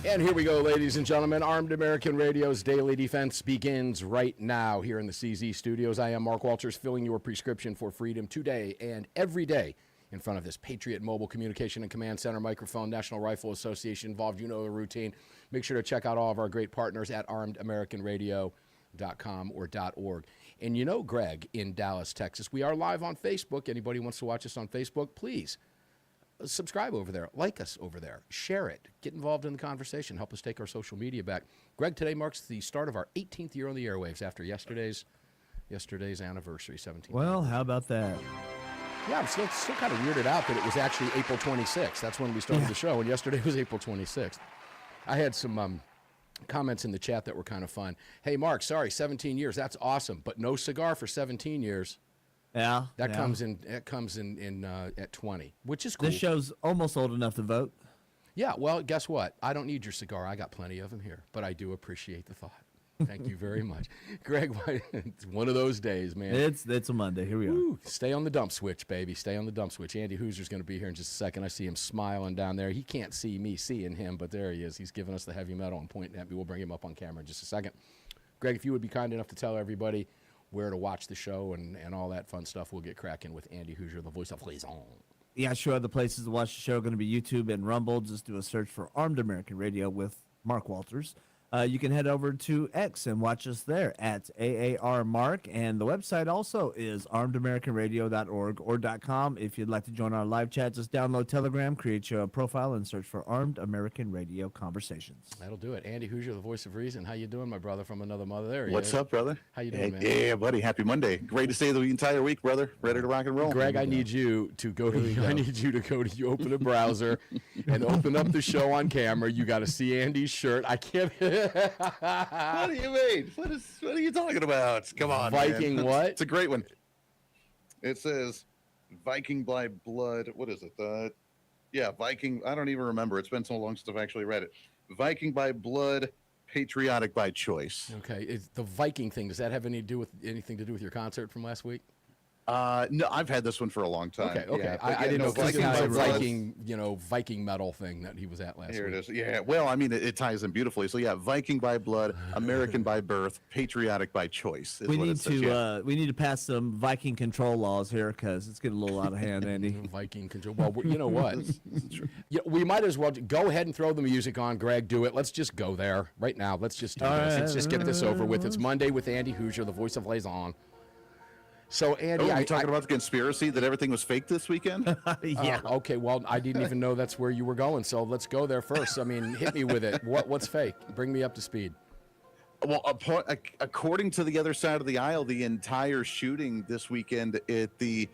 And here we go, ladies and gentlemen. Armed American Radio's Daily Defense begins right now here in the CZ studios. I am Mark Walters, filling your prescription for freedom today and every day in front of this Patriot Mobile Communication and Command Center microphone. National Rifle Association involved. You know the routine. Make sure to check out all of our great partners at armedamericanradio.com or .org. And you know Greg in Dallas, Texas. We are live on Facebook. Anybody wants to watch us on Facebook, please subscribe over there, like us over there, share it, get involved in the conversation, help us take our social media back. Greg, today marks the start of our 18th year on the airwaves after yesterday's anniversary, 17th. Well, how about that? Yeah, I'm still kind of weirded out that it was actually April 26th. That's when we started the show, and yesterday was April 26th. I had some comments in the chat that were kind of fun. Hey, Mark, sorry, 17 years, that's awesome, but no cigar for 17 years. Yeah, that comes in at 20, which is cool. This show's almost old enough to vote. Yeah, well, guess what? I don't need your cigar. I got plenty of them here, but I do appreciate the thought. Thank you very much, Greg. It's one of those days, man. It's a Monday. Here we are. Stay on the dump switch, baby. Stay on the dump switch. Andy Hooser's going to be here in just a second. I see him smiling down there. He can't see me seeing him, but there he is. He's giving us the heavy metal and pointing at me. We'll bring him up on camera in just a second. Greg, if you would be kind enough to tell everybody where to watch the show and all that fun stuff, we'll get cracking with Andy Hooser, the voice of Liaison. Yeah, sure. The places to watch the show are going to be YouTube and Rumble. Just do a search for Armed American Radio with Mark Walters. You can head over to X and watch us there at AAR Mark. And the website also is armedamericanradio.org or .com. If you'd like to join our live chat, just download Telegram, create your profile, and search for Armed American Radio Conversations. That'll do it. Andy Hooser, the voice of reason. How you doing, my brother from another mother? There he is. What's up, brother? How you doing, man? Yeah, buddy. Happy Monday. Great to stay the entire week, brother. Ready to rock and roll. Greg, I need you to go to you open a browser and open up the show on camera. You got to see Andy's shirt. I can't. What do you mean? What are you talking about? Come on, Viking man. what? It's a great one. It says Viking by blood. What is it? Yeah, Viking. I don't even remember. It's been so long since I've actually read it. Viking by blood, patriotic by choice. Okay, it's the Viking thing. Does that have anything to do with your concert from last week? No, I've had this one for a long time. Okay. Yeah, I didn't know if it was a Viking, Viking metal thing that he was at last week. Here it is. Yeah, well, I mean, it ties in beautifully. So yeah, Viking by blood, American by birth, patriotic by choice. We need to pass some Viking control laws here because it's getting a little out of hand, Andy. Viking control. Well, you know what? We might as well go ahead and throw the music on. Greg, do it. Let's just go there right now. Let's just do this. Let's just get this over with. It's Monday with Andy Hooser, the voice of Liaison. So, Andy, are you talking about the conspiracy that everything was fake this weekend? Yeah. Okay, well, I didn't even know that's where you were going, so let's go there first. I mean, hit me with it. What's fake? Bring me up to speed. Well, according to the other side of the aisle, the entire shooting this weekend at the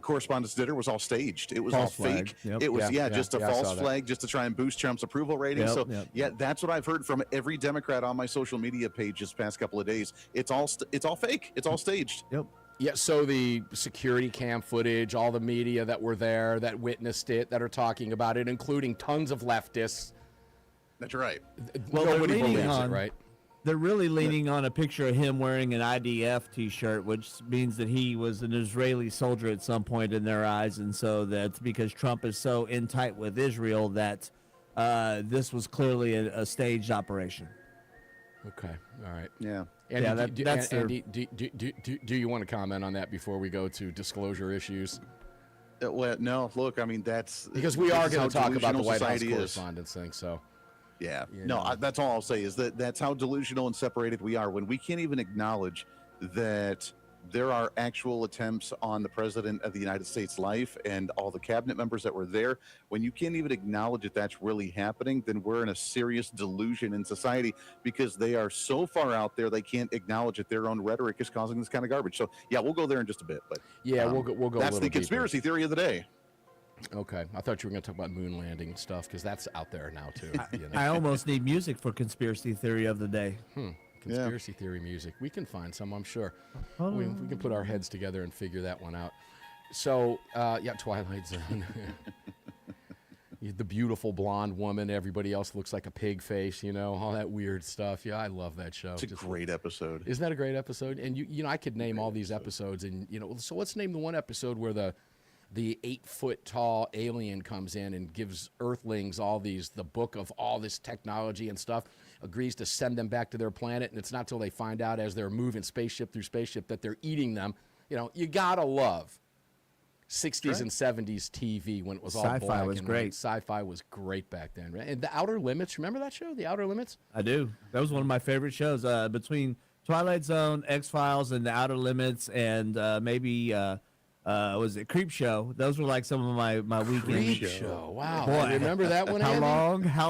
Correspondents' Dinner was all staged. It was false all fake. Yep. It was just a false flag just to try and boost Trump's approval rating. Yep. That's what I've heard from every Democrat on my social media page this past couple of days. It's all fake. It's all staged. Yep. Yeah, so the security cam footage, all the media that were there, that witnessed it, that are talking about it, including tons of leftists. That's right. Well, nobody believes it, right? They're really leaning on a picture of him wearing an IDF T-shirt, which means that he was an Israeli soldier at some point in their eyes, and so that's because Trump is so in tight with Israel that this was clearly a staged operation. Okay, all right. Yeah. Andy, do you want to comment on that before we go to disclosure issues? Well, no. Look, I mean, that's because we are going to talk about the White House society correspondence thing. So, yeah, that's all I'll say is that's how delusional and separated we are when we can't even acknowledge that there are actual attempts on the president of the United States' life and all the cabinet members that were there. When you can't even acknowledge that that's really happening, then we're in a serious delusion in society because they are so far out there they can't acknowledge that their own rhetoric is causing this kind of garbage. So, yeah, we'll go there in just a bit. But yeah, we'll go. That's the conspiracy theory of the day. Okay, I thought you were going to talk about moon landing stuff because that's out there now too. I almost need music for conspiracy theory of the day. Conspiracy theory music. We can find some, I'm sure. We can put our heads together and figure that one out. So, Twilight Zone. The beautiful blonde woman. Everybody else looks like a pig face, all that weird stuff. Yeah, I love that show. It's a great episode. Isn't that a great episode? And, I could name all these episodes. And, so let's name the one episode where the 8-foot tall alien comes in and gives Earthlings the book of all this technology and stuff, agrees to send them back to their planet, and it's not till they find out as they're moving spaceship through spaceship that they're eating them. You gotta love 60s and 70s TV when it was all Sci-fi black was and great. white. Sci-fi was great back then, right? And The Outer Limits, remember that show, The Outer Limits? I do. That was one of my favorite shows. Between Twilight Zone, X-Files, and The Outer Limits, and maybe was it Creep Show? Those were like some of my weekend Creep Show. Wow. Boy, Remember that one, How Andy?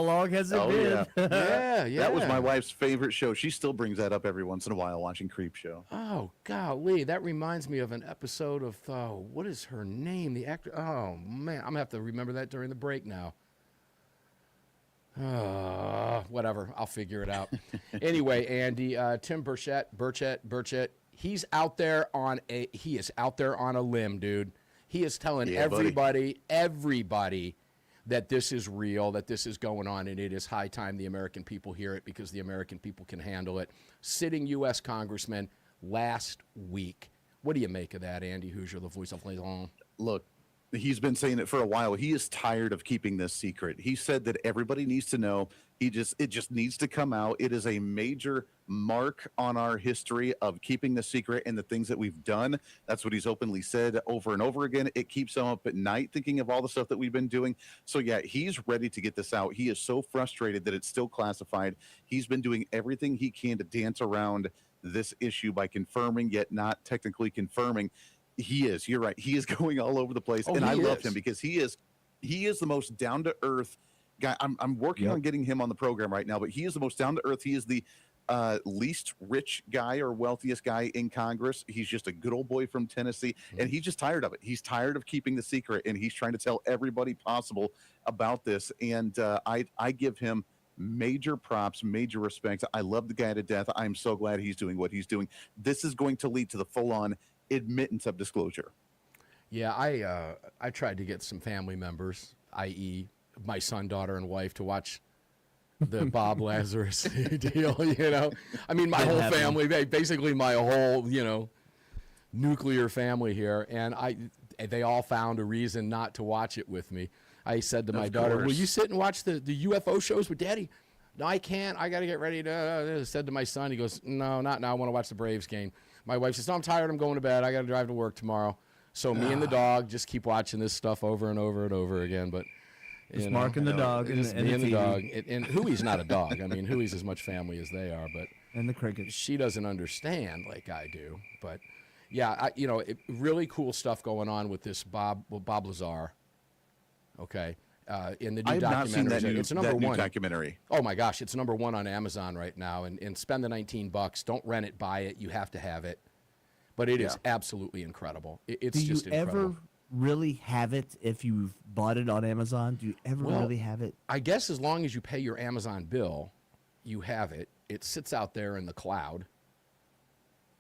long has it Oh, been? yeah. Yeah. That was my wife's favorite show. She still brings that up every once in a while watching Creep Show. Oh, golly. That reminds me of an episode of, what is her name? The actor. Oh, man. I'm going to have to remember that during the break now. Whatever. I'll figure it out. Anyway, Andy, Tim Burchett, he is out there on a limb, dude. He is telling everybody that this is real, that this is going on, and it is high time the American people hear it because the American people can handle it. Sitting U.S. Congressman last week. What do you make of that, Andy Hooser, the voice of Laison? Look, he's been saying it for a while. He is tired of keeping this secret. He said that everybody needs to know. It just needs to come out. It is a major mark on our history of keeping the secret and the things that we've done. That's what he's openly said over and over again. It keeps him up at night thinking of all the stuff that we've been doing. So yeah, he's ready to get this out. He is so frustrated that it's still classified. He's been doing everything he can to dance around this issue by confirming yet not technically confirming. You're right. He is going all over the place. And I love him because he is the most down to earth guy. I'm working on getting him on the program right now, but he is the most down to earth. He is the least rich guy or wealthiest guy in Congress. He's just a good old boy from Tennessee, and he's just tired of it. He's tired of keeping the secret, and he's trying to tell everybody possible about this. And I give him major props, major respect. I love the guy to death. I'm so glad he's doing what he's doing. This is going to lead to the full-on admittance of disclosure. Yeah, I tried to get some family members, i.e. my son, daughter, and wife, to watch the Bob Lazarus deal, I mean, my whole family, basically my whole, nuclear family here, and they all found a reason not to watch it with me. I said to my daughter, will you sit and watch the UFO shows with Daddy? No, I can't. I got to get ready to, said to my son, he goes, no, not now. I want to watch the Braves game. My wife says, no, I'm tired. I'm going to bed. I got to drive to work tomorrow. So me and the dog just keep watching this stuff over and over and over again. But just Mark and the dog and the dog. And Huey's not a dog. I mean, Huey's as much family as they are. But and the crickets. She doesn't understand like I do. But yeah, really cool stuff going on with this Bob Lazar. Okay. In the new I have not seen that it's number one documentary. Oh my gosh, it's number one on Amazon right now, and spend the $19. Don't rent it, buy it. You have to have it. But it is absolutely incredible. It's just incredible. Do you ever really have it if you've bought it on Amazon? Do you ever really have it? I guess as long as you pay your Amazon bill, you have it. It sits out there in the cloud,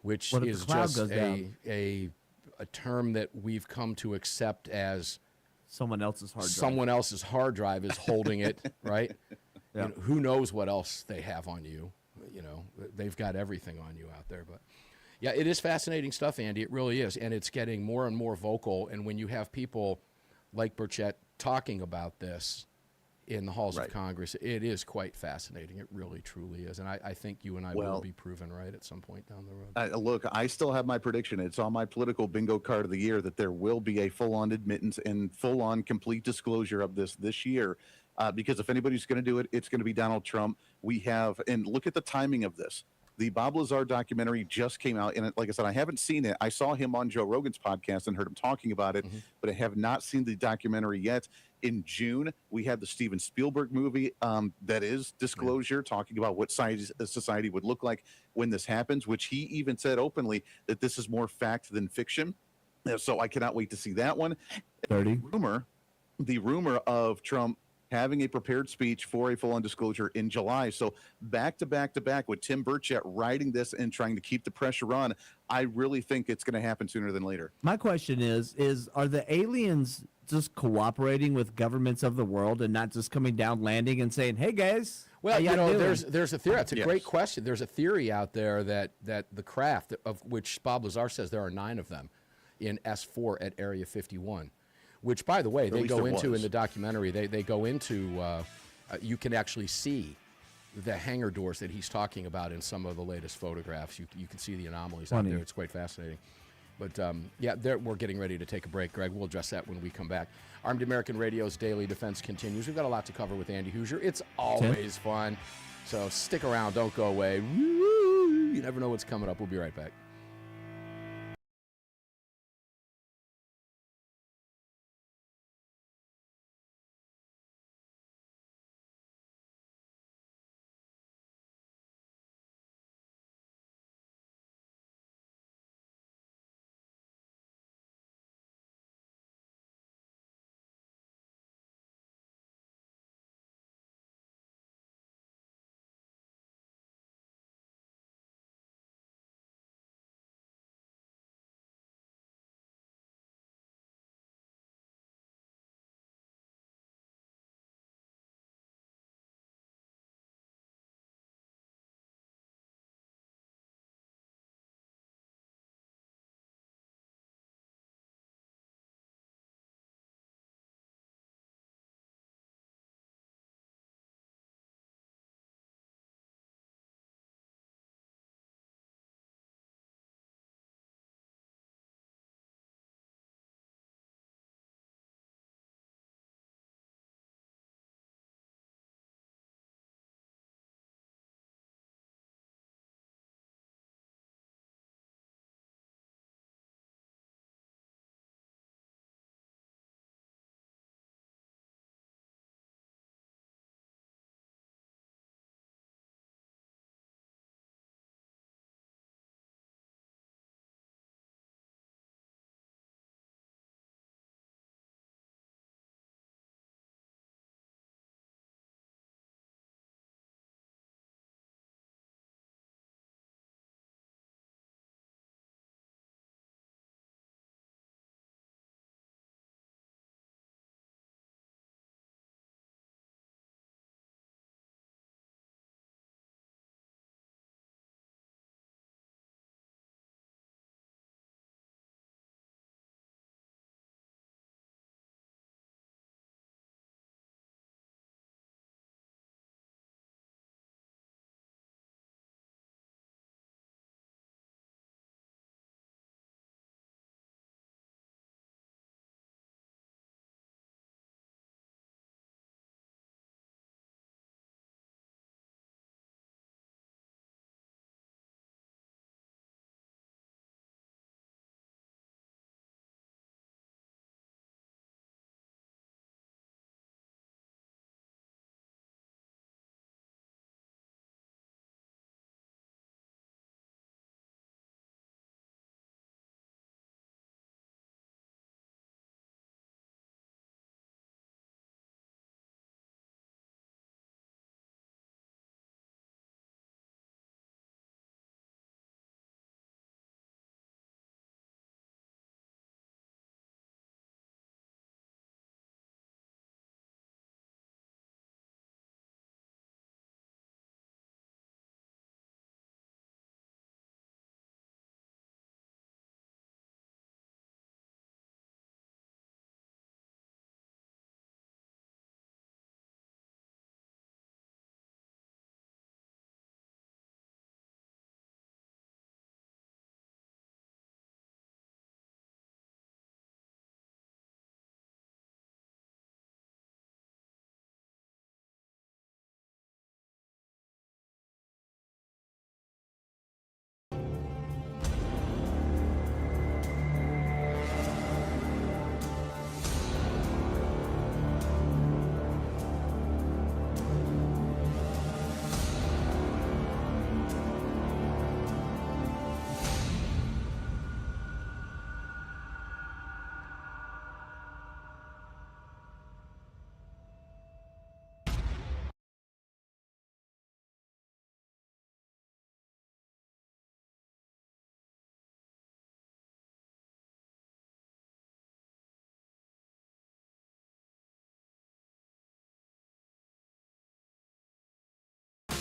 which is just a term that we've come to accept as someone else's hard drive. Someone else's hard drive is holding it, right? Yeah. Who knows what else they have on you? They've got everything on you out there. But yeah, it is fascinating stuff, Andy. It really is, and it's getting more and more vocal. And when you have people like Burchett talking about this in the halls of Congress, it is quite fascinating. It really, truly is. And I think you and I will be proven right at some point down the road. Look, I still have my prediction. It's on my political bingo card of the year that there will be a full-on admittance and full-on complete disclosure of this year. Because if anybody's going to do it, it's going to be Donald Trump. And look at the timing of this. The Bob Lazar documentary just came out, and like I said, I haven't seen it. I saw him on Joe Rogan's podcast and heard him talking about it, but I have not seen the documentary yet. In June, we had the Steven Spielberg movie that is disclosure, talking about what society would look like when this happens, which he even said openly that this is more fact than fiction. So I cannot wait to see that one. 30. The rumor of Trump having a prepared speech for a full-on disclosure in July. So back to back to back with Tim Burchett writing this and trying to keep the pressure on. I really think it's going to happen sooner than later. My question is are the aliens just cooperating with governments of the world and not just coming down, landing, and saying, "Hey guys"? Well, there's a theory. That's a great question. There's a theory out there that the craft, of which Bob Lazar says there are 9 of them in S4 at Area 51. which, by the way, At they least go it into was. in the documentary. They go into, you can actually see the hangar doors that he's talking about in some of the latest photographs. You can see the anomalies out Funny. there. It's quite fascinating. But, yeah, we're getting ready to take a break, Greg. We'll address that when we come back. Armed American Radio's Daily Defense continues. We've got a lot to cover with Andy Hooser. It's always fun. So stick around. Don't go away. Woo! You never know what's coming up. We'll be right back.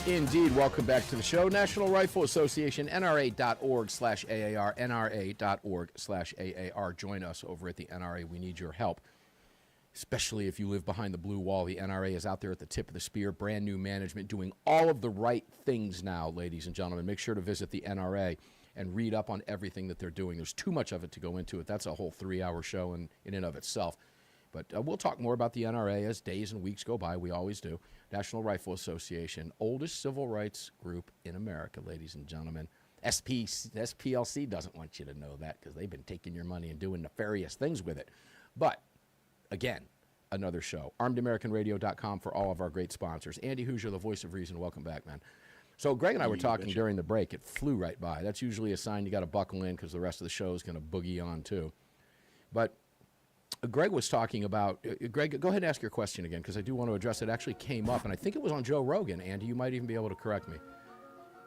Indeed. Welcome back to the show. National Rifle Association, NRA.org/AAR, NRA.org/AAR. Join us over at the NRA. We need your help. especially if you live behind the blue wall. The NRA is out there at the tip of the spear, brand new management, doing all of the right things now, ladies and gentlemen. Make sure to visit the NRA and read up on everything that they're doing. There's too much of it to go into it. That's a whole 3-hour show in and of itself. But we'll talk more about the NRA as days and weeks go by. We always do. National Rifle Association, oldest civil rights group in America, ladies and gentlemen. SPLC doesn't want you to know that because they've been taking your money and doing nefarious things with it. But, again, another show. ArmedAmericanRadio.com for all of our great sponsors. Andy Hooser, the voice of reason. Welcome back, man. So Greg and I were talking during the break. It flew right by. That's usually a sign you got to buckle in because the rest of the show is going to boogie on too. But Greg was talking about, Greg, go ahead and ask your question again because I do want to address it. It actually came up, and I think it was on Joe Rogan. Andy, you might even be able to correct me.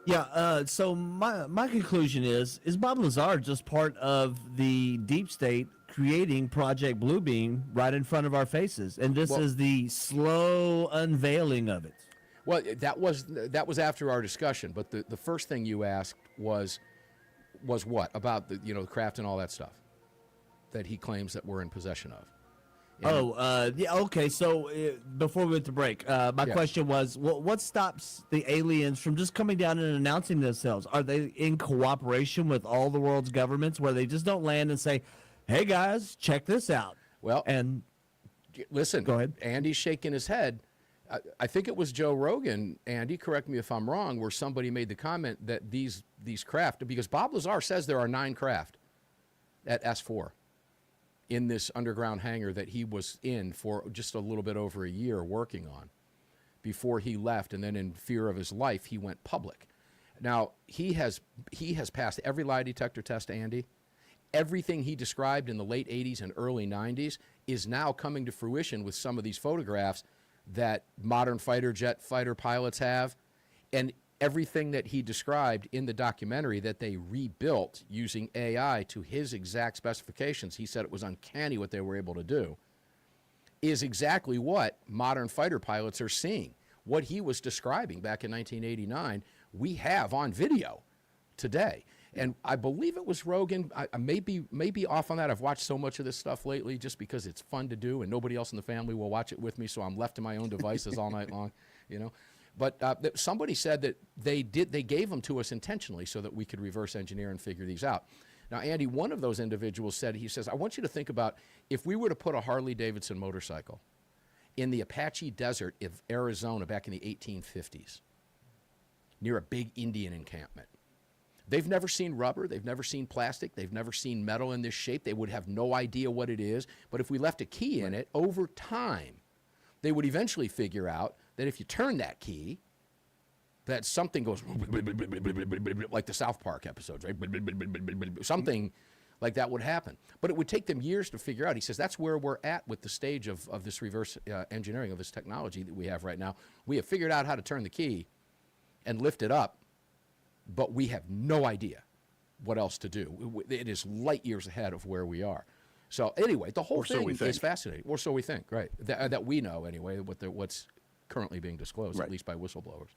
Yeah, so my conclusion is Bob Lazar just part of the deep state creating Project Bluebeam right in front of our faces? And this is the slow unveiling of it. Well, that was after our discussion, but the first thing you asked was what? About the craft and all that stuff that he claims that we're in possession of. Yeah, okay. So before we went to break, my question was, what stops the aliens from just coming down and announcing themselves? Are they in cooperation with all the world's governments where they just don't land and say, hey, guys, check this out? Well, and listen, go ahead. Andy's shaking his head. I think it was Joe Rogan, Andy, correct me if I'm wrong, where somebody made the comment that these craft, because Bob Lazar says there are 9 craft at S4 in this underground hangar that he was in for just a little bit over a year working on before he left, and then in fear of his life, he went public. Now, he has passed every lie detector test, Andy. Everything he described in the late 80s and early 90s is now coming to fruition with some of these photographs that modern fighter pilots have, and everything that he described in the documentary that they rebuilt using AI to his exact specifications, he said it was uncanny what they were able to do, is exactly what modern fighter pilots are seeing. What he was describing back in 1989, we have on video today. And I believe it was Rogan. I may be off on that. I've watched so much of this stuff lately just because it's fun to do, and nobody else in the family will watch it with me, so I'm left to my own devices all night long, But somebody said that they gave them to us intentionally so that we could reverse engineer and figure these out. Now, Andy, one of those individuals he says, I want you to think about if we were to put a Harley-Davidson motorcycle in the Apache Desert of Arizona back in the 1850s near a big Indian encampment. They've never seen rubber. They've never seen plastic. They've never seen metal in this shape. They would have no idea what it is. But if we left a key in it, over time, they would eventually figure out that if you turn that key, that something goes like the South Park episodes, right? Something like that would happen. But it would take them years to figure out. He says that's where we're at with the stage of this reverse engineering of this technology that we have right now. We have figured out how to turn the key and lift it up, but we have no idea what else to do. It is light years ahead of where we are. So anyway, the whole thing is fascinating. Or so we think, right? That we know anyway, what's currently being disclosed, at least by whistleblowers.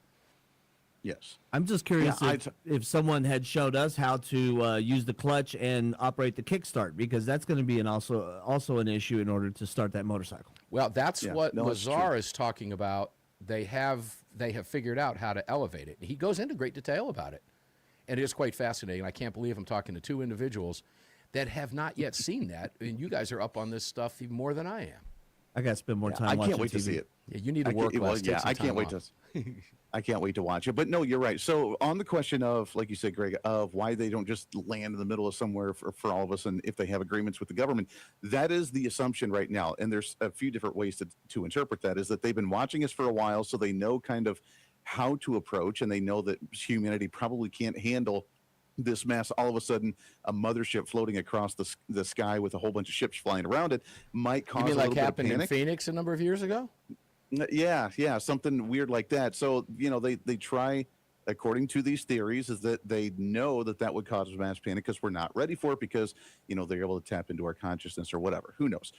Yes. I'm just curious if someone had showed us how to use the clutch and operate the kickstart, because that's going to be also an issue in order to start that motorcycle. Well, that's what Lazar is talking about. They have figured out how to elevate it. He goes into great detail about it, and it is quite fascinating. I can't believe I'm talking to 2 individuals that have not yet seen that, and you guys are up on this stuff even more than I am. I got to spend more time watching I can't wait TV. to see it. Yeah, you need to work less. I can't wait to. I can't wait to watch it. But no, you're right. So on the question of, like you said, Greg, of why they don't just land in the middle of somewhere for all of us, and if they have agreements with the government, that is the assumption right now. And there's a few different ways to interpret that. Is that they've been watching us for a while, so they know kind of how to approach, and they know that humanity probably can't handle this mass. All of a sudden, a mothership floating across the sky with a whole bunch of ships flying around it might cause a little bit of panic. Happened in Phoenix a number of years ago? Yeah, something weird like that. So, they try, according to these theories, is that they know that would cause mass panic because we're not ready for it because, they're able to tap into our consciousness or whatever. Who knows?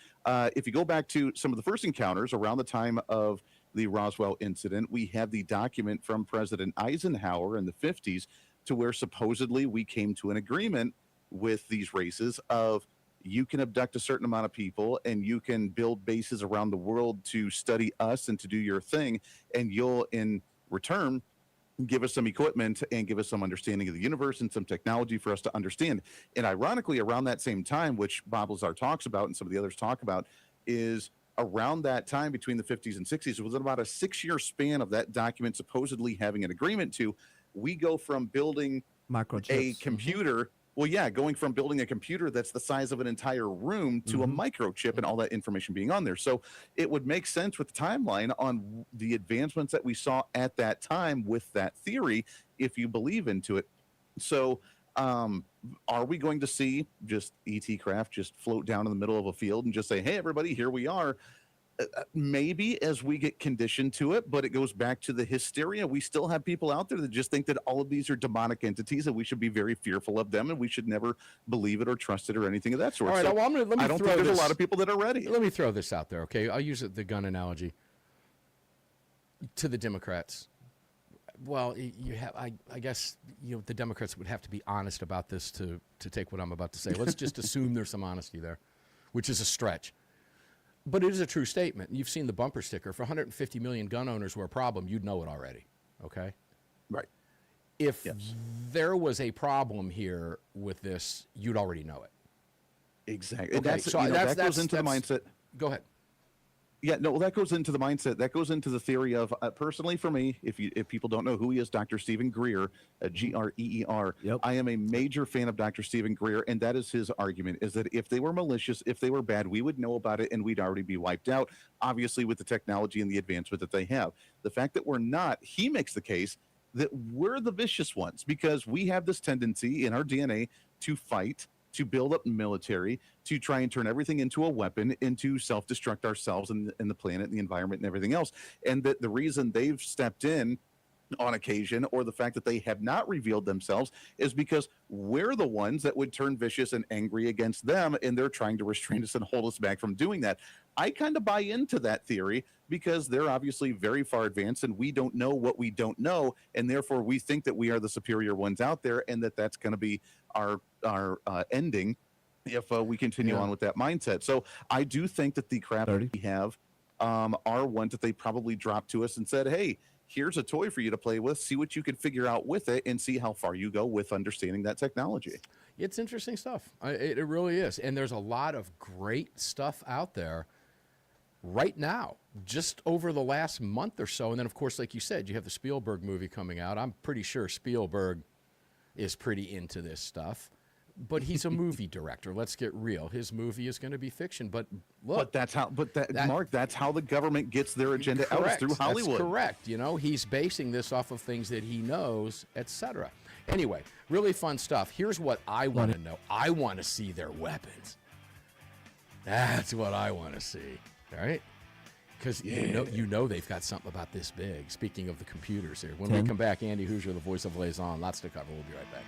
If you go back to some of the first encounters around the time of the Roswell incident, we have the document from President Eisenhower in the 50s to where supposedly we came to an agreement with these races of you can abduct a certain amount of people and you can build bases around the world to study us and to do your thing. And you'll, in return, give us some equipment and give us some understanding of the universe and some technology for us to understand. And ironically, around that same time, which Bob Lazar talks about and some of the others talk about, is around that time between the 50s and 60s, it was about a 6-year span of that document supposedly having an agreement to, we go from building Microchips. a computer. Well, yeah, going from building a computer that's the size of an entire room to a microchip and all that information being on there. So it would make sense with the timeline on the advancements that we saw at that time with that theory, if you believe into it. So are we going to see just ET craft just float down in the middle of a field and just say, hey, everybody, here we are? Maybe as we get conditioned to it, but it goes back to the hysteria. We still have people out there that just think that all of these are demonic entities and we should be very fearful of them and we should never believe it or trust it or anything of that sort. All right, So well, let me I don't throw think there's this, a lot of people that are ready. Let me throw this out there, okay? I'll use the gun analogy to the Democrats. Well, you have, I guess, the Democrats would have to be honest about this to take what I'm about to say. Let's just assume there's some honesty there, which is a stretch. But it is a true statement. You've seen the bumper sticker. If 150 million gun owners were a problem, you'd know it already, okay? Right. If there was a problem here with this, you'd already know it. Exactly. Okay, That's, so that goes into the mindset. Go ahead. Yeah, no, well, that goes into the mindset. That goes into the theory of, personally for me, if people don't know who he is, Dr. Stephen Greer, Greer. Yep. I am a major fan of Dr. Stephen Greer, and that is his argument, is that if they were malicious, if they were bad, we would know about it and we'd already be wiped out, obviously with the technology and the advancement that they have. The fact that we're not, he makes the case that we're the vicious ones because we have this tendency in our DNA to fight, to build up military, to try and turn everything into a weapon, into self-destruct ourselves and the planet and the environment and everything else. And that the reason they've stepped in on occasion, or the fact that they have not revealed themselves, is because we're the ones that would turn vicious and angry against them, and they're trying to restrain us and hold us back from doing that. I kind of buy into that theory because they're obviously very far advanced and we don't know what we don't know, and therefore we think that we are the superior ones out there, and that's going to be our ending if we continue on with that mindset. So I do think that the crap that we have are ones that they probably dropped to us and said, hey, here's a toy for you to play with, see what you can figure out with it, and see how far you go with understanding that technology. It's interesting stuff. It really is. And there's a lot of great stuff out there right now, just over the last month or so. And then, of course, like you said, you have the Spielberg movie coming out. I'm pretty sure Spielberg is pretty into this stuff. But he's a movie director. Let's get real. His movie is going to be fiction. But look, Mark, that's how the government gets their agenda out, is through Hollywood. That's correct. He's basing this off of things that he knows, etc. Anyway, really fun stuff. Here's what I want to know. I want to see their weapons. That's what I want to see. All right? Because you know they've got something about this big. Speaking of the computers here. When we come back, Andy Hooser, the voice of Liaison. Lots to cover. We'll be right back.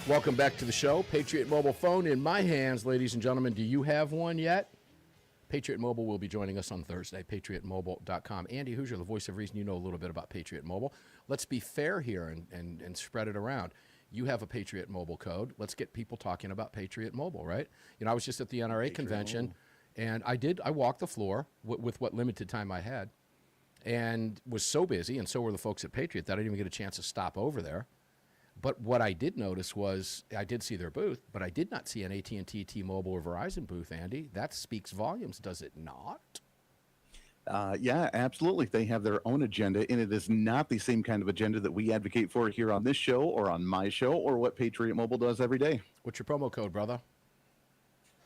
Welcome back to the show. Patriot Mobile phone in my hands, ladies and gentlemen. Do you have one yet? Patriot Mobile will be joining us on Thursday, patriotmobile.com. Andy Hooser, the voice of reason, you know a little bit about Patriot Mobile. Let's be fair here and spread it around. You have a Patriot Mobile code. Let's get people talking about Patriot Mobile, right? You know, I was just at the NRA Patriot convention, Mobile. and I walked the floor with what limited time I had, and was so busy, and so were the folks at Patriot, that I didn't even get a chance to stop over there. But what I did notice was I did see their booth, but I did not see an AT&T, T-Mobile, or Verizon booth, Andy. That speaks volumes, does it not? Yeah, absolutely. They have their own agenda, and it is not the same kind of agenda that we advocate for here on this show or on my show or what Patriot Mobile does every day. What's your promo code, brother?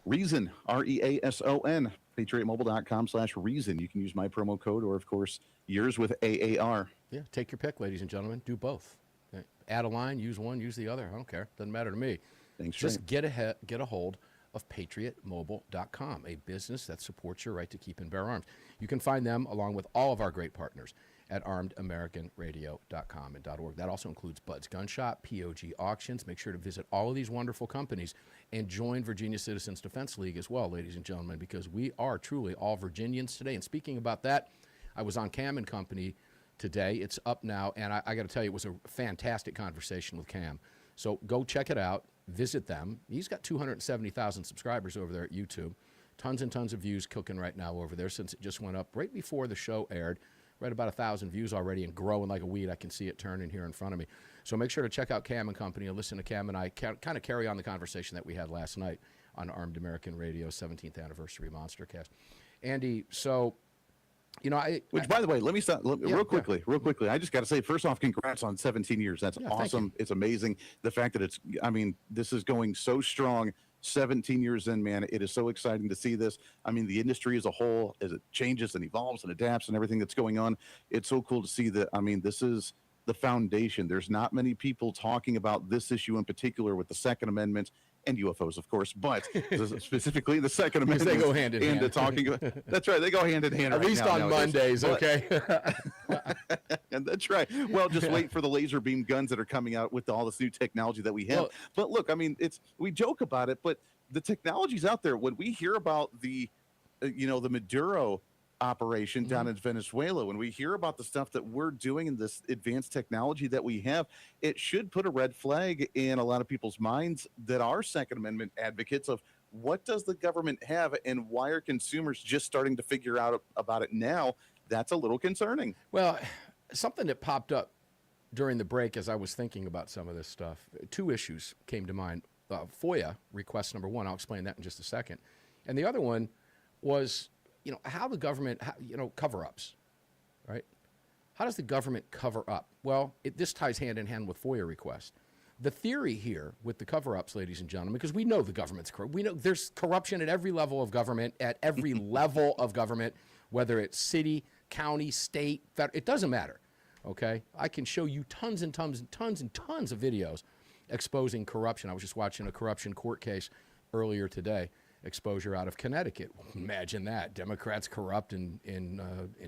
Reason, REASON, patriotmobile.com/reason. You can use my promo code or, of course, yours with AAR. Yeah, take your pick, ladies and gentlemen. Do both. Okay. Add a line, use one, use the other. I don't care. Doesn't matter to me. Thanks, Just get a hold of patriotmobile.com, a business that supports your right to keep and bear arms. You can find them along with all of our great partners at armedamericanradio.com and .org. That also includes Bud's Gun Shop, POG Auctions. Make sure to visit all of these wonderful companies and join Virginia Citizens Defense League as well, ladies and gentlemen, because we are truly all Virginians today. And speaking about that, I was on Cam and Company today. It's up now, and I got to tell you, it was a fantastic conversation with Cam. So go check it out. Visit them. He's got 270,000 subscribers over there at YouTube. Tons and tons of views cooking right now over there since it just went up right before the show aired. Right about 1,000 views already and growing like a weed. I can see it turning here in front of me. So make sure to check out Cam and Company and listen to Cam and I kind of carry on the conversation that we had last night on Armed American Radio 17th Anniversary Monster Cast. Andy, so... You know, Which, by the way, let me stop real quickly. I just got to say, first off, congrats on 17 years. That's awesome. It's amazing. The fact that this is going so strong 17 years in, man. It is so exciting to see this. I mean, the industry as a whole, as it changes and evolves and adapts and everything that's going on, it's so cool to see that. I mean, this is the foundation. There's not many people talking about this issue in particular with the Second Amendment and UFOs, of course, but specifically the Second Amendment. They go hand in hand. Talking, that's right. They go hand in hand. At least on Mondays, okay? And that's right. Well, just wait for the laser beam guns that are coming out with all this new technology that we have. Well, but look, I mean, we joke about it, but the technology's out there. When we hear about the Maduro operation down in Venezuela, when we hear about the stuff that we're doing in this advanced technology that we have, it should put a red flag in a lot of people's minds that are Second Amendment advocates of what does the government have and why are consumers just starting to figure out about it now. That's a little concerning. Well, something that popped up during the break as I was thinking about some of this stuff, two issues came to mind. FOIA request number one, I'll explain that in just a second. And the other one was, how the government, cover-ups, right? How does the government cover up? Well, this ties hand in hand with FOIA requests. The theory here with the cover-ups, ladies and gentlemen, because we know the government's corrupt. We know there's corruption at every level of government, whether it's city, county, state, federal, it doesn't matter, okay? I can show you tons and tons and tons and tons of videos exposing corruption. I was just watching a corruption court case earlier today. Exposure out of Connecticut. Imagine that. Democrats corrupt in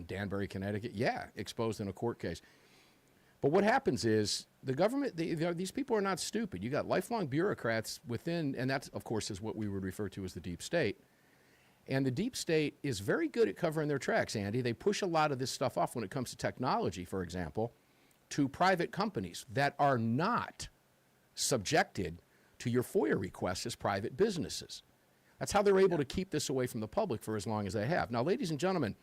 Danbury, Connecticut. Yeah, exposed in a court case. But what happens is the government, these people are not stupid. You got lifelong bureaucrats within, and that, of course, is what we would refer to as the deep state. And the deep state is very good at covering their tracks, Andy. They push a lot of this stuff off when it comes to technology, for example, to private companies that are not subjected to your FOIA requests as private businesses. That's how they're able to keep this away from the public for as long as they have. Now, ladies and gentlemen,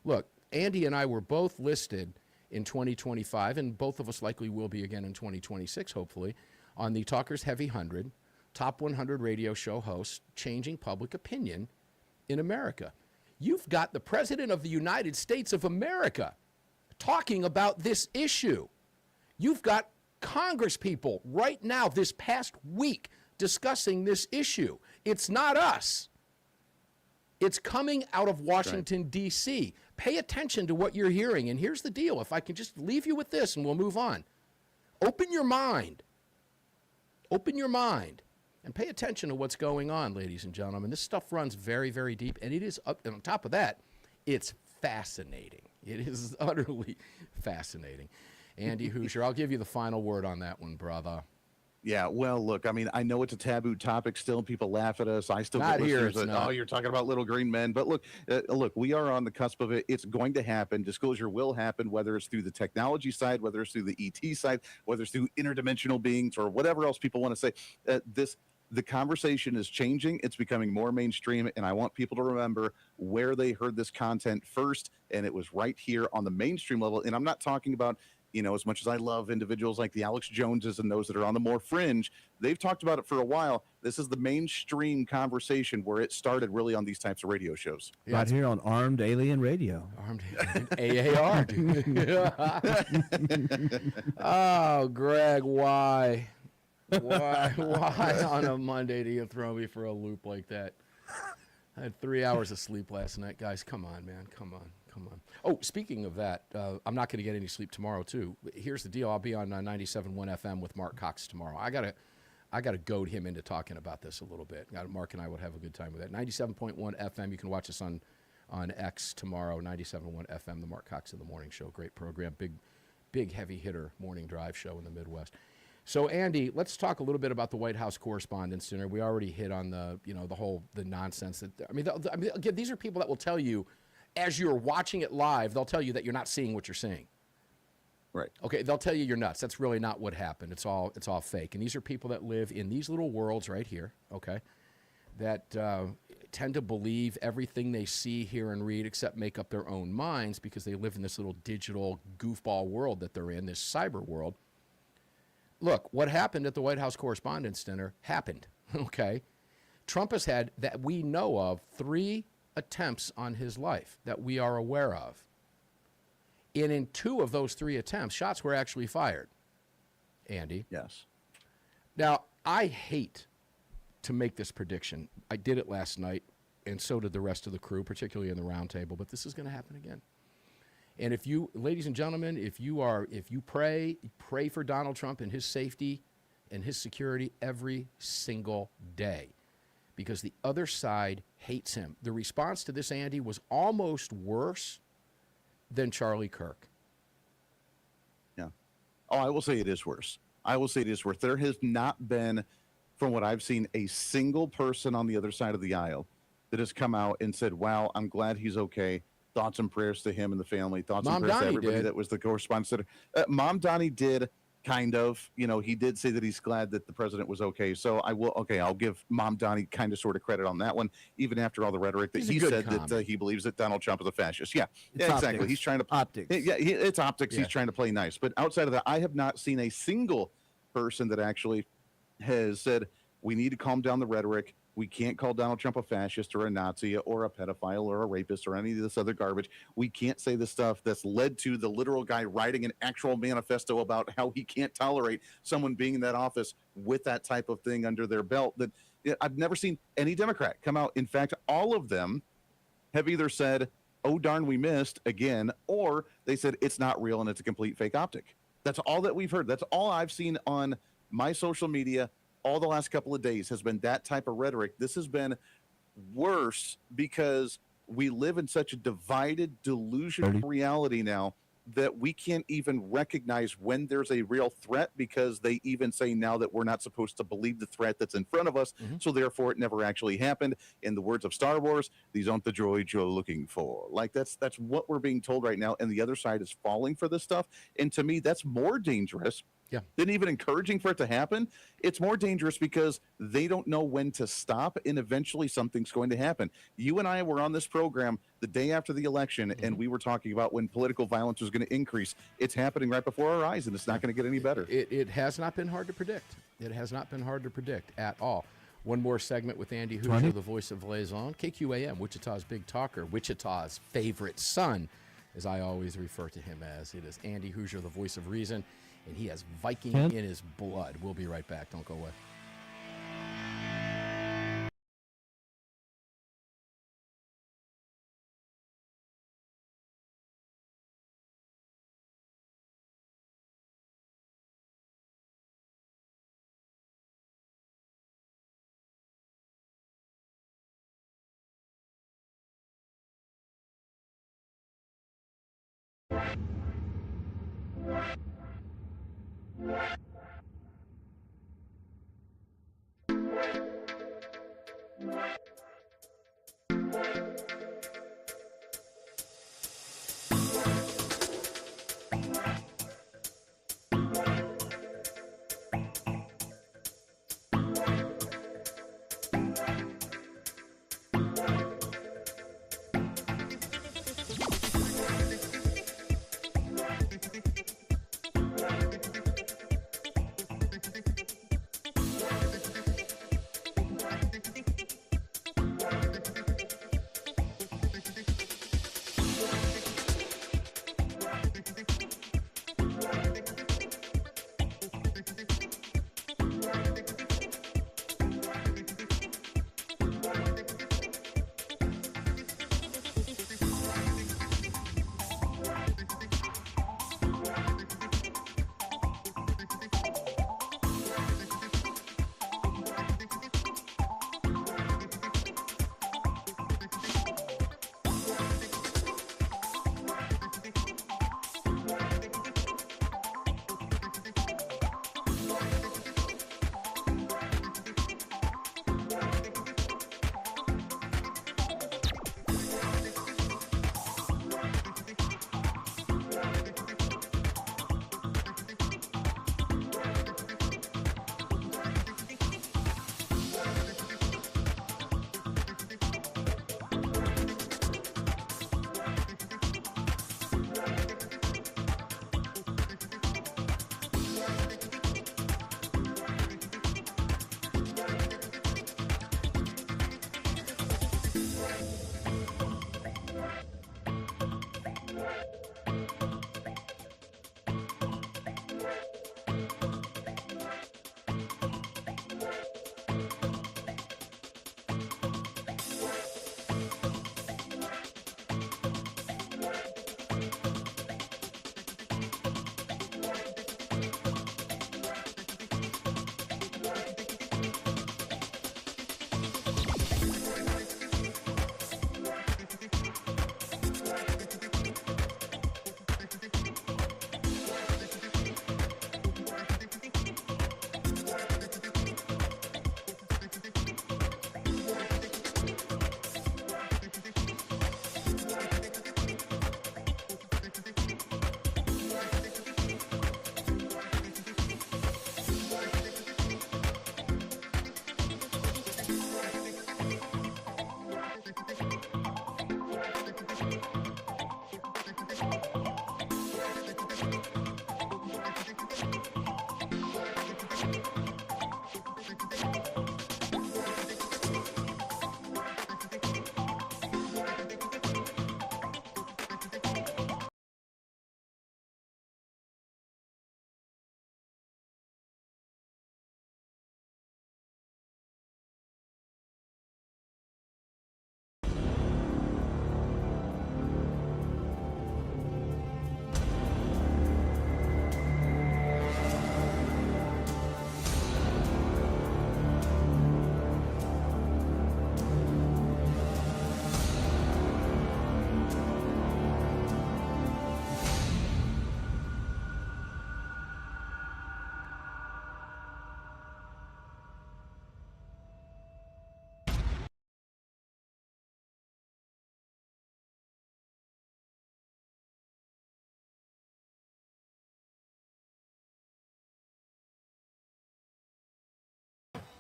look, Andy and I were both listed in 2025, and both of us likely will be again in 2026, hopefully, on the Talkers Heavy 100, Top 100 radio show hosts, changing public opinion in America. You've got the President of the United States of America talking about this issue. You've got Congress people right now, this past week, discussing this issue. It's not us. It's coming out of Washington, D.C. Pay attention to what you're hearing. And here's the deal. If I can just leave you with this and we'll move on. Open your mind. Open your mind and pay attention to what's going on, ladies and gentlemen. This stuff runs very, very deep. And it is up. And on top of that, it's fascinating. It is utterly fascinating. Andy Hooser, I'll give you the final word on that one, brother. Yeah, well, look, I mean, I know it's a taboo topic still. People laugh at us. I still Not get here, listeners it's that, not. oh, you're talking about little green men. But look, we are on the cusp of it. It's going to happen. Disclosure will happen, whether it's through the technology side, whether it's through the ET side, whether it's through interdimensional beings or whatever else people want to say. The conversation is changing. It's becoming more mainstream, and I want people to remember where they heard this content first, and it was right here on the mainstream level. And I'm not talking about, as much as I love individuals like the Alex Joneses and those that are on the more fringe, they've talked about it for a while. This is the mainstream conversation where it started really on these types of radio shows. Yeah, Right here on Armed Alien Radio. Armed AAR, dude. Oh, Greg, why? Why on a Monday do you throw me for a loop like that? I had 3 hours of sleep last night, guys. Come on, man. Come on. Oh, speaking of that, I'm not going to get any sleep tomorrow too. Here's the deal: I'll be on 97.1 FM with Mark Cox tomorrow. I gotta goad him into talking about this a little bit. Mark and I would have a good time with that. 97.1 FM. You can watch us on X tomorrow. 97.1 FM. The Mark Cox in the Morning Show. Great program. Big heavy hitter morning drive show in the Midwest. So, Andy, let's talk a little bit about the White House Correspondents' Dinner. We already hit on the nonsense that again, these are people that will tell you, as you're watching it live, they'll tell you that you're not seeing what you're seeing. Right. Okay, they'll tell you you're nuts. That's really not what happened. It's all fake. And these are people that live in these little worlds right here, okay, that tend to believe everything they see, hear, and read, except make up their own minds because they live in this little digital goofball world that they're in, this cyber world. Look, what happened at the White House Correspondents' Dinner happened, okay? Trump has had, that we know of, 3 attempts on his life that we are aware of. And in 2 of those 3 attempts, shots were actually fired, Andy. Yes. Now, I hate to make this prediction. I did it last night, and so did the rest of the crew, particularly in the roundtable, but this is going to happen again. And if you, ladies and gentlemen, if you pray for Donald Trump and his safety and his security every single day, because the other side hates him. The response to this, Andy, was almost worse than Charlie Kirk. Yeah. Oh, I will say it is worse. There has not been, from what I've seen, a single person on the other side of the aisle that has come out and said, wow, I'm glad he's okay. Thoughts and prayers to him and the family. Thoughts and prayers to everybody that was the correspondent. Mom Donnie did kind of, he did say that he's glad that the president was okay. So I'll give Mom Donnie kind of sort of credit on that one, even after all the rhetoric that he said that he believes that Donald Trump is a fascist. Yeah, exactly. Optics. He's trying to optics. Yeah, it's optics. Yeah. He's trying to play nice. But outside of that, I have not seen a single person that actually has said we need to calm down the rhetoric. We can't call Donald Trump a fascist or a Nazi or a pedophile or a rapist or any of this other garbage. We can't say the stuff that's led to the literal guy writing an actual manifesto about how he can't tolerate someone being in that office with that type of thing under their belt. That I've never seen any Democrat come out. In fact, all of them have either said, oh, darn, we missed again, or they said it's not real and it's a complete fake optic. That's all that we've heard. That's all I've seen on my social media all the last couple of days has been that type of rhetoric. This has been worse because we live in such a divided, delusional reality now that we can't even recognize when there's a real threat, because they even say now that we're not supposed to believe the threat that's in front of us. Mm-hmm. So therefore it never actually happened. In the words of Star Wars, these aren't the droids you're looking for. Like that's what we're being told right now. And the other side is falling for this stuff. And to me, that's more dangerous than even encouraging for it to happen. It's more dangerous because they don't know when to stop, and eventually something's going to happen. You and I were on this program the day after the election, and we were talking about when political violence was going to increase. It's happening right before our eyes, and it's not going to get any better. It has not been hard to predict. It has not been hard to predict at all. One more segment with Andy Hooser, the voice of Liaison. KQAM, Wichita's big talker, Wichita's favorite son, as I always refer to him as. It is Andy Hooser, the voice of reason, and he has Viking in his blood. We'll be right back. Don't go away.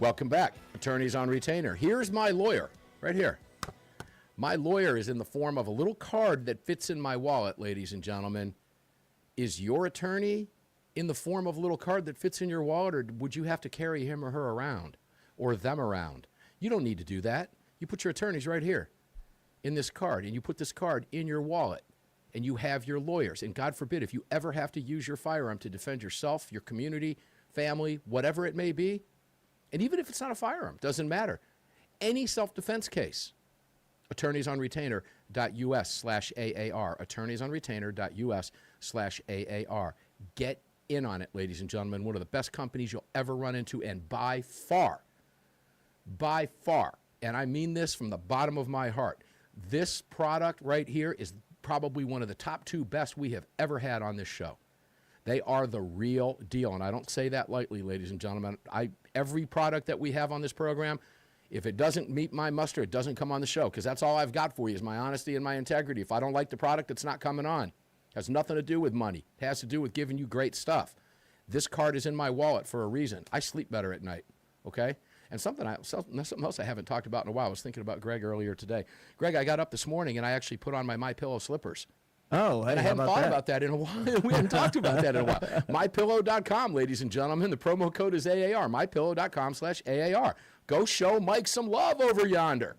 Welcome back. Attorneys on Retainer. Here's my lawyer, right here. My lawyer is in the form of a little card that fits in my wallet, ladies and gentlemen. Is your attorney in the form of a little card that fits in your wallet, or would you have to carry him or her around, or them around? You don't need to do that. You put your attorneys right here in this card, and you put this card in your wallet, and you have your lawyers. And God forbid, if you ever have to use your firearm to defend yourself, your community, family, whatever it may be, and even if it's not a firearm, doesn't matter. Any self-defense case, attorneysonretainer.us/AAR, attorneysonretainer.us/AAR. Get in on it, ladies and gentlemen. One of the best companies you'll ever run into, and by far, and I mean this from the bottom of my heart, this product right here is probably one of the top 2 best we have ever had on this show. They are the real deal, and I don't say that lightly, ladies and gentlemen. Every product that we have on this program, if it doesn't meet my muster, it doesn't come on the show, because that's all I've got for you is my honesty and my integrity. If I don't like the product, it's not coming on. It has nothing to do with money. It has to do with giving you great stuff. This card is in my wallet for a reason. I sleep better at night, okay? And something else I haven't talked about in a while. I was thinking about Greg earlier today. Greg, I got up this morning, and I actually put on my MyPillow slippers. Oh, and I hadn't thought about that in a while. We hadn't talked about that in a while. MyPillow.com, ladies and gentlemen. The promo code is AAR. MyPillow.com/AAR. Go show Mike some love over yonder.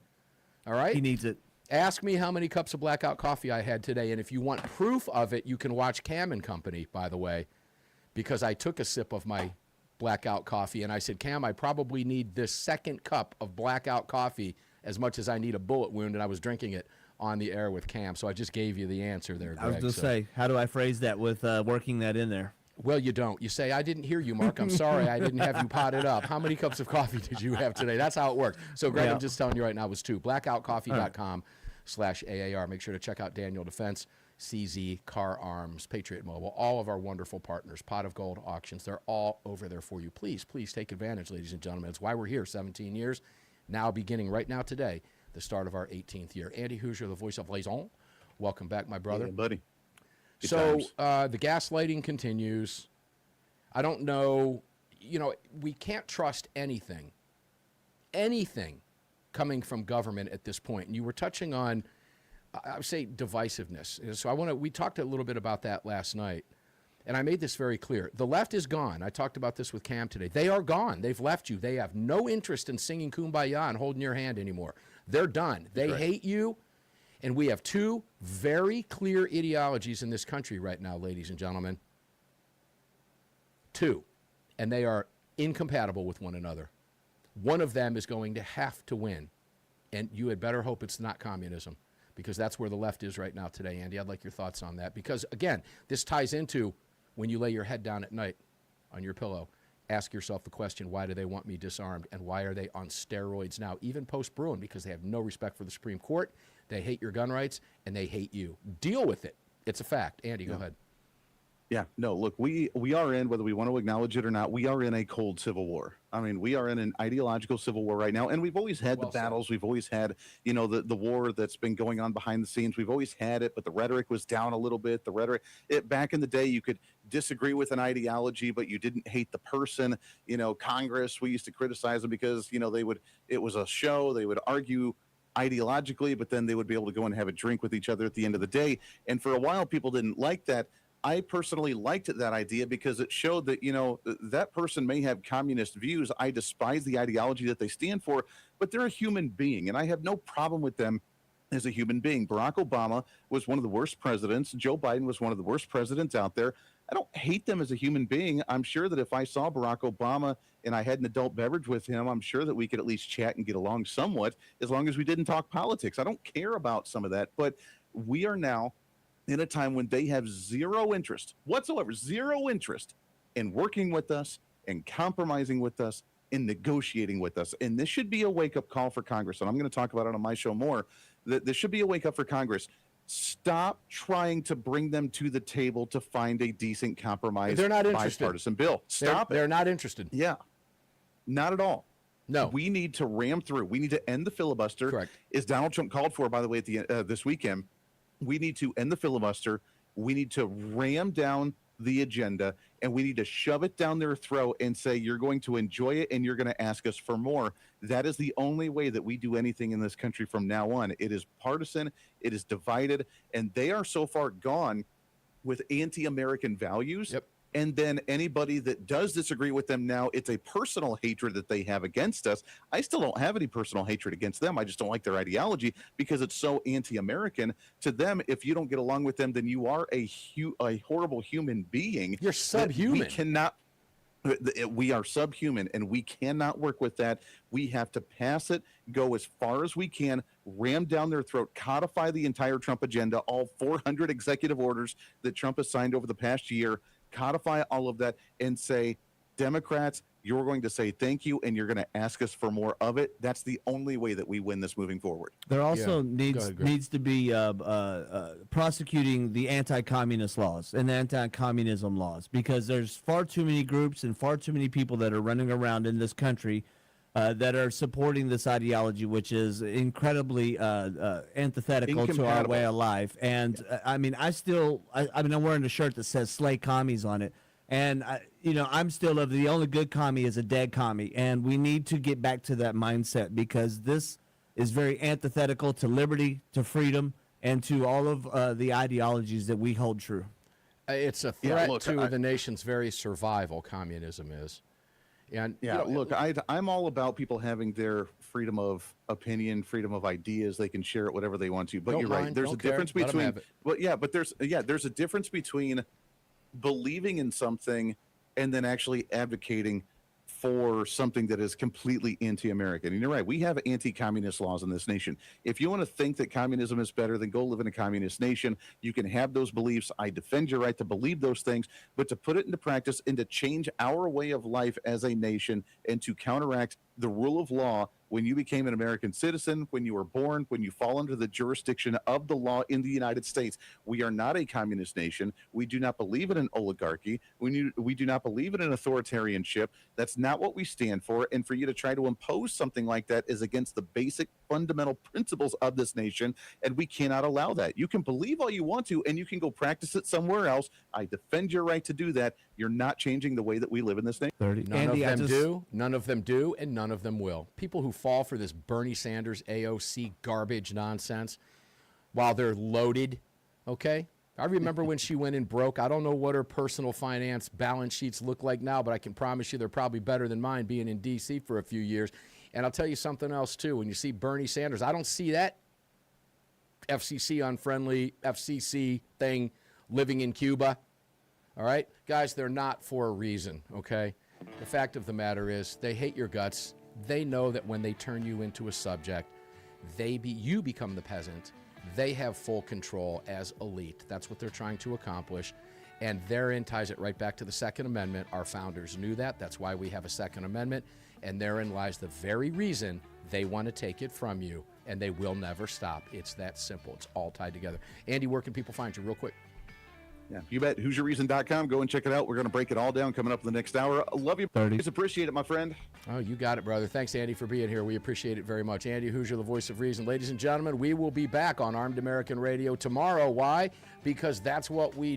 All right? He needs it. Ask me how many cups of blackout coffee I had today. And if you want proof of it, you can watch Cam and Company, by the way, because I took a sip of my blackout coffee, and I said, Cam, I probably need this second cup of blackout coffee as much as I need a bullet wound, and I was drinking it on the air with Cam. So I just gave you the answer there, Greg. I was going to say, how do I phrase that with working that in there? Well, you don't. You say, I didn't hear you, Mark. I'm sorry I didn't have you potted up. How many cups of coffee did you have today? That's how it works. So, Greg, I'm just telling you right now, it was 2. Blackoutcoffee.com/AAR. Make sure to check out Daniel Defense, CZ, Car Arms, Patriot Mobile, all of our wonderful partners, Pot of Gold Auctions. They're all over there for you. Please, please take advantage, ladies and gentlemen. It's why we're here 17 years, now beginning right now today, the start of our 18th year. Andy Hooser, the voice of Liaison. Welcome back, my brother. Yeah, buddy. Good so times. the gaslighting continues. I don't know. You know, we can't trust anything coming from government at this point. And you were touching on, I would say, divisiveness. So we talked a little bit about that last night. And I made this very clear. The left is gone. I talked about this with Cam today. They are gone. They've left you. They have no interest in singing Kumbaya and holding your hand anymore. They're done. They hate you. And we have 2 very clear ideologies in this country right now, ladies and gentlemen. 2. And they are incompatible with one another. One of them is going to have to win. And you had better hope it's not communism, because that's where the left is right now today, Andy. I'd like your thoughts on that. Because, again, this ties into when you lay your head down at night on your pillow, ask yourself the question, why do they want me disarmed, and why are they on steroids now, even post-Bruin? Because they have no respect for the Supreme Court, they hate your gun rights, and they hate you. Deal with it. It's a fact. Andy, go ahead. Yeah, no, look, we are in, whether we want to acknowledge it or not, we are in a cold civil war. I mean, we are in an ideological civil war right now, and we've always had the battles. We've always had, you know, the war that's been going on behind the scenes. We've always had it, but the rhetoric was down a little bit. Back in the day, you could disagree with an ideology, but you didn't hate the person. You know, Congress, we used to criticize them because, you know, it was a show. They would argue ideologically, but then they would be able to go and have a drink with each other at the end of the day. And for a while, people didn't like that. I personally liked that idea because it showed that, you know, that person may have communist views. I despise the ideology that they stand for, but they're a human being, and I have no problem with them as a human being. Barack Obama was one of the worst presidents. Joe Biden was one of the worst presidents out there. I don't hate them as a human being. I'm sure that if I saw Barack Obama and I had an adult beverage with him, I'm sure that we could at least chat and get along somewhat, as long as we didn't talk politics. I don't care about some of that, but we are now in a time when they have zero interest whatsoever, zero interest in working with us and compromising with us and negotiating with us. And this should be a wake-up call for Congress. And I'm going to talk about it on my show more. That this should be a wake-up for Congress. Stop trying to bring them to the table to find a decent compromise. They're not interested. Bipartisan bill. Stop it. They're not interested. Yeah, not at all. No. We need to ram through. We need to end the filibuster. Correct. As Donald Trump called for, by the way, at the this weekend. We need to end the filibuster. We need to ram down the agenda, and we need to shove it down their throat and say, you're going to enjoy it and you're going to ask us for more. That is the only way that we do anything in this country from now on. It is partisan, it is divided, and they are so far gone with anti-American values. Yep. And then anybody that does disagree with them now, it's a personal hatred that they have against us. I still don't have any personal hatred against them. I just don't like their ideology because it's so anti-American. To them, if you don't get along with them, then you are a horrible human being. You're subhuman. We cannot. We are subhuman, and we cannot work with that. We have to pass it, go as far as we can, ram down their throat, codify the entire Trump agenda, all 400 executive orders that Trump has signed over the past year, codify all of that, and say, Democrats, you're going to say thank you, and you're going to ask us for more of it. That's the only way that we win this moving forward. There also Go ahead, Greg. needs to be prosecuting the anti-communist laws and the anti-communism laws, because there's far too many groups and far too many people that are running around in this country that are supporting this ideology, which is incredibly antithetical to our way of life. And I mean, I'm wearing a shirt that says "Slay Commies" on it. And, I'm still of the only good commie is a dead commie. And we need to get back to that mindset, because this is very antithetical to liberty, to freedom, and to all of the ideologies that we hold true. It's a threat to the nation's very survival, communism is. And I'm all about people having their freedom of opinion, freedom of ideas. They can share it whatever they want to. But you're right. There's a difference between there's a difference between believing in something and then actually advocating for something that is completely anti-American. And you're right, we have anti-communist laws in this nation. If you want to think that communism is better, then go live in a communist nation. You can have those beliefs. I defend your right to believe those things, but to put it into practice and to change our way of life as a nation and to counteract the rule of law when you became an American citizen, when you were born, when you fall under the jurisdiction of the law in the United States. We are not a communist nation. We do not believe in an oligarchy. We do not believe in an authoritarianship. That's not what we stand for. And for you to try to impose something like that is against the basic fundamental principles of this nation, and we cannot allow that. You can believe all you want to, and you can go practice it somewhere else. I defend your right to do that. You're not changing the way that we live in this nation. None of them do, and none of them will. People who fall for this Bernie Sanders AOC garbage nonsense while they're loaded, okay? I remember when she went in broke. I don't know what her personal finance balance sheets look like now, but I can promise you they're probably better than mine being in D.C. for a few years. And I'll tell you something else, too. When you see Bernie Sanders, I don't see that FCC-unfriendly FCC thing living in Cuba. All right? Guys, they're not for a reason, okay? The fact of the matter is they hate your guts. They know that when they turn you into a subject, you become the peasant. They have full control as elite. That's what they're trying to accomplish. And therein ties it right back to the Second Amendment. Our founders knew that. That's why we have a Second Amendment. And therein lies the very reason they want to take it from you. And they will never stop. It's that simple. It's all tied together. Andy, where can people find you real quick? Yeah, you bet. HooserReason.com. Go and check it out. We're going to break it all down coming up in the next hour. I love you. 30. Please appreciate it, my friend. Oh, you got it, brother. Thanks, Andy, for being here. We appreciate it very much. Andy Hooser, the voice of reason. Ladies and gentlemen, we will be back on Armed American Radio tomorrow. Why? Because that's what we